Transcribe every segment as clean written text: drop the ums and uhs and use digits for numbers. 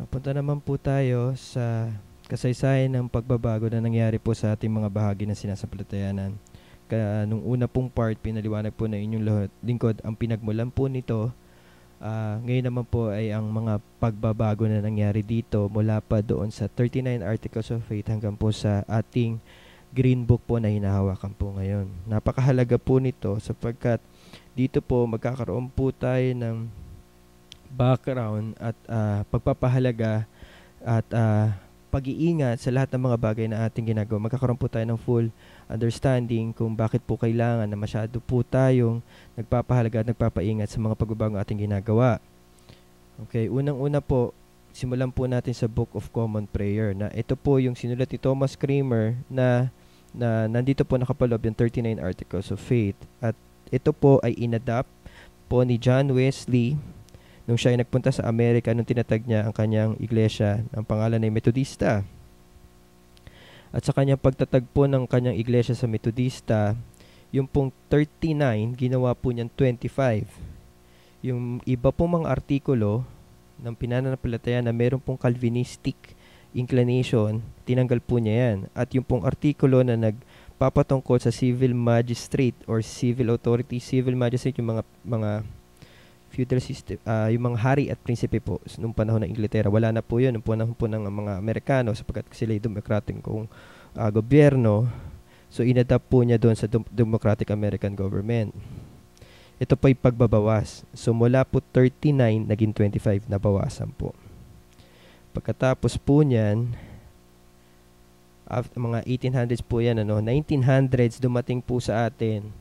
Punta naman po tayo sa kasaysayan ng pagbabago na nangyari po sa ating mga bahagi ng sinasampalatayanan. Kaya nung una pong part, pinaliwanag po na inyong lingkod ang pinagmulan po nito. Ngayon naman po ay ang mga pagbabago na nangyari dito mula pa doon sa 39 Articles of Faith hanggang po sa ating Green Book po na hinahawakan po ngayon. Napakahalaga po nito sapagkat dito po magkakaroon po tayo ng background at pagpapahalaga at pag-iingat sa lahat ng mga bagay na ating ginagawa. Magkakaroon po tayo ng full understanding kung bakit po kailangan na masyado po tayong nagpapahalaga at nagpapaingat sa mga pagbabago ating ginagawa. Okay, unang-una po, simulan po natin sa Book of Common Prayer na ito po yung sinulat ni Thomas Cranmer na nandito po nakapaloob yung 39 Articles of Faith. At ito po ay inadapt po ni John Wesley nung siya ay nagpunta sa Amerika nung tinatag niya ang kanyang iglesia, ang pangalan ay Metodista. At sa kanyang pagtatagpo ng kanyang iglesia sa Metodista, yung pong 39, ginawa po niyang 25. Yung iba pong mga artikulo ng pinanampalataya na meron pong Calvinistic inclination, tinanggal po niya yan. At yung pong artikulo na nagpapatungkol sa civil magistrate or civil authority, civil magistrate, yung mga feudal system, yung mga hari at prinsipe po nung panahon ng Inglaterra, wala na po yun nung panahon po ng mga Amerikano sapagkat sila ay democratic kung gobyerno. So inadapt po niya doon sa Democratic American Government. Ito po ay pagbabawas. So mula po 39 naging 25 na bawasan po. Pagkatapos po niyan, after mga 1800s po yan, 1900s dumating po sa atin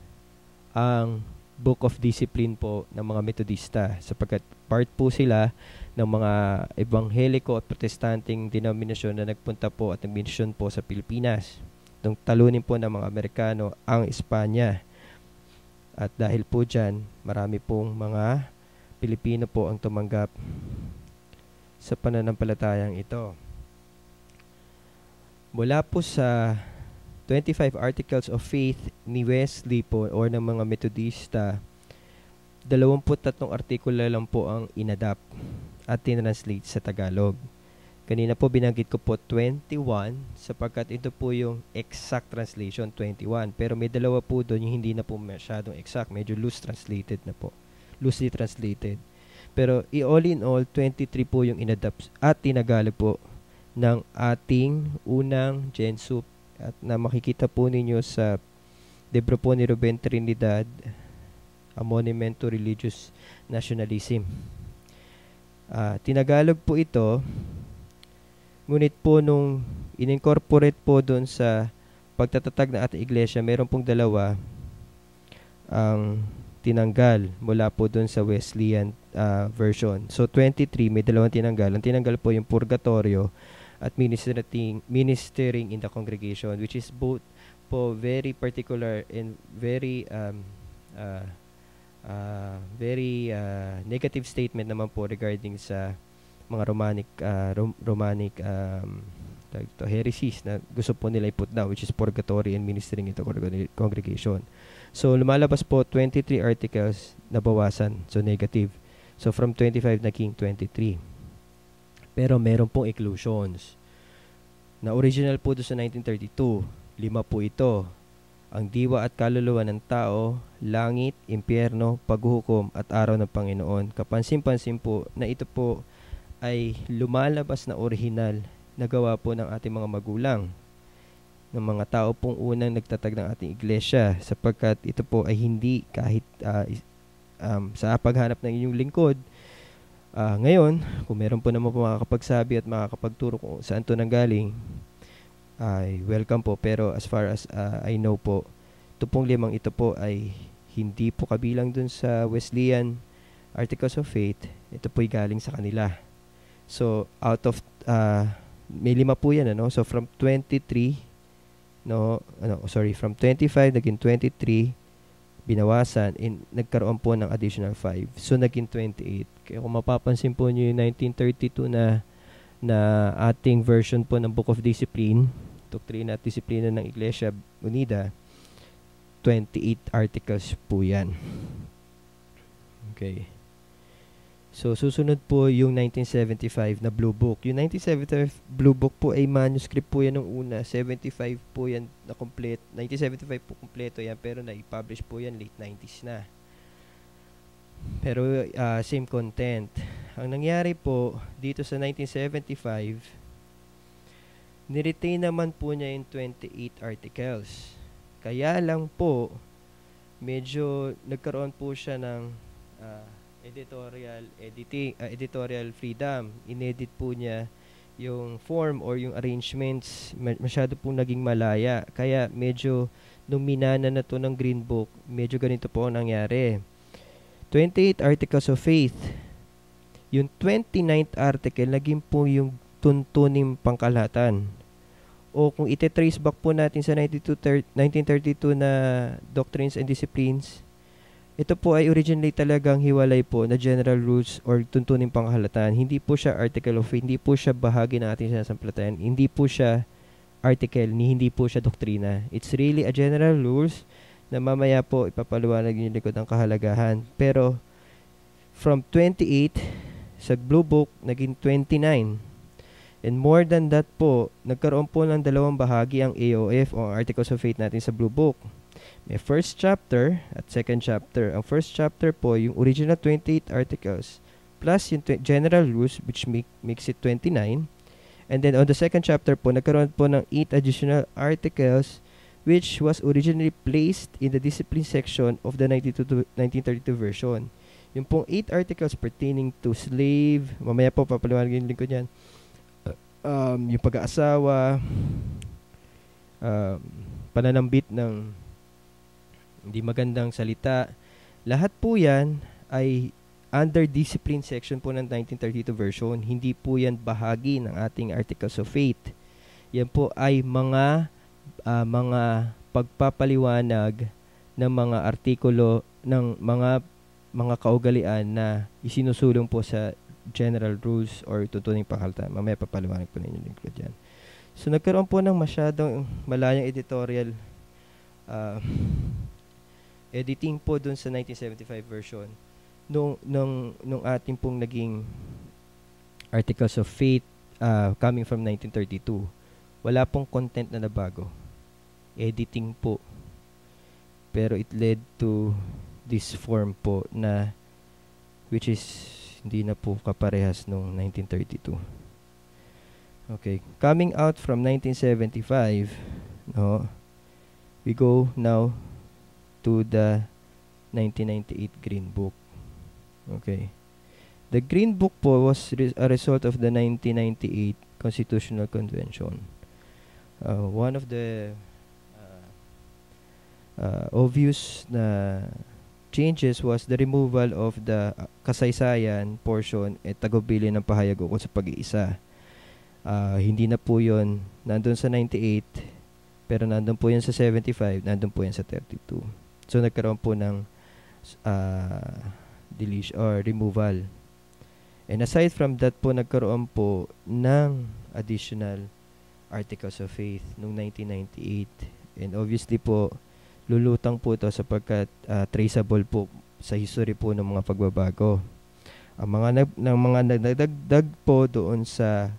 ang Book of Discipline po ng mga Metodista sapagkat part po sila ng mga Ebangheliko at Protestanteng denominasyon na nagpunta po at nagmisyon po sa Pilipinas. Nung talunin po ng mga Amerikano ang Espanya. At dahil po dyan, marami pong mga Pilipino po ang tumanggap sa pananampalatayang ito. Mula po sa 25 Articles of Faith ni Wesley po or ng mga Metodista, 23 artikulo lang po ang inadapt at tinranslate sa Tagalog. Kanina po binanggit ko po 21 sapagkat ito po yung exact translation, 21. Pero may dalawa po doon yung hindi na po masyadong exact, medyo loosely translated. Pero all in all, 23 po yung inadapt at tinagalog po ng ating unang Gensup. At na makikita po ninyo sa libro po ni Ruben Trinidad, A Monument to Religious Nationalism. Tinagalog po ito, ngunit po nung in-incorporate po doon sa pagtatatag ng ating iglesia, meron pong dalawa ang tinanggal mula po doon sa Wesleyan version. So 23, may dalawang tinanggal. Ang tinanggal po yung purgatorio at ministering in the congregation, which is both po very particular and very negative statement naman po regarding sa mga Romanic heresies na gusto po nila i-put down, which is purgatory and ministering in the congregation. So lumalabas po 23 articles na bawasan, so negative. So from 25 naging 23. Pero meron pong inclusions. Na original po doon sa 1932, 5 po ito. Ang diwa at kaluluwa ng tao, langit, impyerno, paghuhukom at araw ng Panginoon. Kapansin-pansin po na ito po ay lumalabas na original na gawa po ng ating mga magulang, ng mga tao pong unang nagtatag ng ating iglesia sapagkat ito po ay hindi kahit sa paghanap ng inyong lingkod. Ngayon, kung meron po naman po makakapagsabi at makakapagturo kung saan ito nanggaling, ay welcome po. Pero as far as I know po, ito pong 5 ito po ay hindi po kabilang dun sa Wesleyan Articles of Faith. Ito po ay galing sa kanila. So, out of, may 5 po yan, So, from 23, from 25 naging 23, binawasan, nagkaroon po ng additional 5. So, naging 28. Kaya kung mapapansin po nyo yung 1932 na ating version po ng Book of Discipline, Doktrina at Disiplina ng Iglesia Unida, 28 articles po yan. Okay. So, susunod po yung 1975 na Blue Book. Yung 1975 Blue Book po ay manuscript po yan nung una. 75 po yan na complete. 1975 po kompleto yan, pero na-publish po yan late 90s na. Pero same content. Ang nangyari po dito sa 1975, niretain naman po niya yung 28 articles. Kaya lang po, medyo nagkaroon po siya ng editorial freedom. Inedit po niya yung form or yung arrangements, masyado po naging malaya. Kaya medyo nung minana na to ng Green Book, medyo ganito po ang nangyari. 28 Articles of Faith. Yung 29th article, naging po yung tuntuning pangkalahatan. O kung ite-trace back po natin sa 1932 na Doctrines and Disciplines, ito po ay originally talagang hiwalay po na general rules or tuntuning pangkalahatan. Hindi po siya article of faith, hindi po siya bahagi ng ating sinasampalatayan, hindi po siya article, hindi po siya doktrina. It's really a general rules na mamaya po ipapaliwanag yung likod ng kahalagahan. Pero from 28 sa Blue Book, naging 29. And more than that po, nagkaroon po ng dalawang bahagi ang AOF o Articles of Faith natin sa Blue Book. May first chapter at second chapter. Ang first chapter po, yung original 28 articles plus yung general rules which makes it 29. And then on the second chapter po, nagkaroon po ng 8 additional articles which was originally placed in the discipline section of the 1932 version. Yung pong 8 articles pertaining to slave, mamaya po papaliwanag yung lingkod yan, yung pag-aasawa, pananambit ng hindi magandang salita, lahat po yan ay under discipline section po ng 1932 version. Hindi po yan bahagi ng ating Articles of Faith. Yan po ay mga pagpapaliwanag ng mga artikulo ng mga kaugalian na isinusulong po sa general rules or tuntuning pangkalahatan. Mamaya papaliwanag po ninyo lingkod yan. So nagkaroon po ng masyadong malayang editorial editing po dun sa 1975 version nung ating pong naging Articles of Faith coming from 1932. Wala pong content na nabago. Editing po. Pero it led to this form po na which is hindi na po kaparehas nung 1932. Okay. Coming out from 1975, no, we go now to the 1998 Green Book. Okay. The Green Book po was a result of the 1998 Constitutional Convention. One of the obvious na changes was the removal of the kasaysayan portion at tagubilin ng pahayag ukol sa pag-iisa. Hindi na po yun nandun sa 98, pero nandun po yun sa 75, nandun po yun sa 32. So, nagkaroon po ng deletion or removal. And aside from that po, nagkaroon po ng additional Articles of Faith noong 1998. And obviously po, lulutang po ito sapagkat traceable po sa history po ng mga pagbabago. Ang mga nagdagdag po doon sa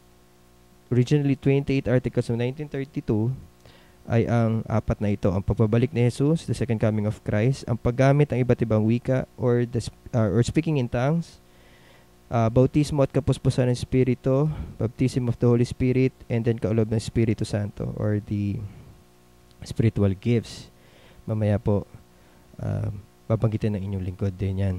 originally 28 articles ng 1932 ay ang apat na ito: ang pagbabalik ni Jesus, the second coming of Christ, ang paggamit ng iba't ibang wika or speaking in tongues, bautismo at kapuspusan ng Espiritu, baptism of the Holy Spirit, and then kaulob ng Espiritu Santo or the spiritual gifts. Mamaya po, babanggitin ng inyong lingkod din yan.